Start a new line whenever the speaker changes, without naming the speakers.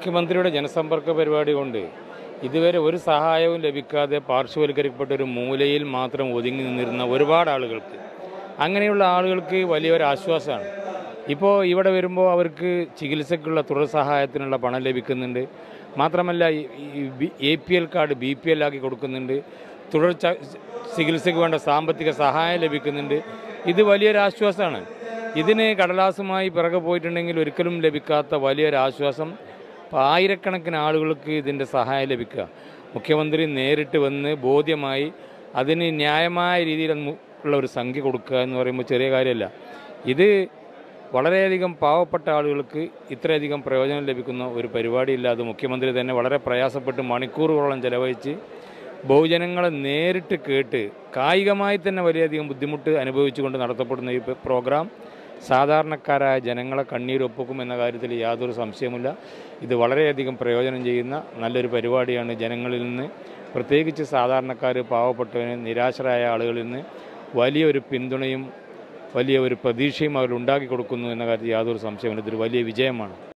മുഖ്യമന്ത്രിയുടെ ജനസമ്പർക്ക പരിപാടി കൊണ്ട് ഇതുവരെ ഒരു സഹായവും ലഭിക്കാതെ പാർശ്വവൽക്കരിക്കപ്പെട്ട ഒരു മൂലയിൽ മാത്രം ഒതുങ്ങി നിന്നിരുന്ന ഒരുപാട് ആളുകൾക്ക്, അങ്ങനെയുള്ള ആളുകൾക്ക് വലിയൊരു ആശ്വാസമാണ്. ഇപ്പോൾ ഇവിടെ വരുമ്പോൾ അവർക്ക് ചികിത്സയ്ക്കുള്ള തുടർ സഹായത്തിനുള്ള പണം ലഭിക്കുന്നുണ്ട്. മാത്രമല്ല APL കാർഡ് BPL ആക്കി കൊടുക്കുന്നുണ്ട്. തുടർ ചികിത്സയ്ക്ക് വേണ്ട സാമ്പത്തിക സഹായം ലഭിക്കുന്നുണ്ട്. ഇത് വലിയൊരു ആശ്വാസമാണ്. ഇതിന് കടലാസുമായി പിറകെ പോയിട്ടുണ്ടെങ്കിൽ ഒരിക്കലും ലഭിക്കാത്ത വലിയൊരു ആശ്വാസം. ആയിരക്കണക്കിന് ആളുകൾക്ക് ഇതിൻ്റെ സഹായം ലഭിക്കുക. മുഖ്യമന്ത്രി നേരിട്ട് വന്ന് ബോധ്യമായി അതിന് ന്യായമായ രീതിയിൽ ഉള്ള ഒരു സംഖ്യ കൊടുക്കുക എന്ന് പറയുമ്പോൾ ചെറിയ കാര്യമല്ല. ഇത് വളരെയധികം പാവപ്പെട്ട ആളുകൾക്ക് ഇത്രയധികം പ്രയോജനം ലഭിക്കുന്ന ഒരു പരിപാടിയില്ല. അത് മുഖ്യമന്ത്രി തന്നെ വളരെ പ്രയാസപ്പെട്ട് മണിക്കൂറുകളോളം ചെലവഴിച്ച് ബഹുജനങ്ങളെ നേരിട്ട് കേട്ട് കായികമായി തന്നെ വലിയധികം ബുദ്ധിമുട്ട് അനുഭവിച്ചുകൊണ്ട് നടത്തപ്പെടുന്ന ഈ പ്രോഗ്രാം സാധാരണക്കാരായ ജനങ്ങളെ കണ്ണീരൊപ്പിക്കും എന്ന കാര്യത്തിൽ യാതൊരു സംശയമില്ല. ഇത് വളരെയധികം പ്രയോജനം ചെയ്യുന്ന നല്ലൊരു പരിപാടിയാണ്. ജനങ്ങളിൽ നിന്ന്, പ്രത്യേകിച്ച് സാധാരണക്കാർ, പാവപ്പെട്ടവന്, നിരാശരായ ആളുകളിൽ നിന്ന് വലിയൊരു പിന്തുണയും വലിയ ഒരു പ്രതീക്ഷയും അവർ ഉണ്ടാക്കി കൊടുക്കുന്നു എന്ന കാര്യത്തിൽ യാതൊരു സംശയമില്ല. ഇതൊരു വലിയ വിജയമാണ്.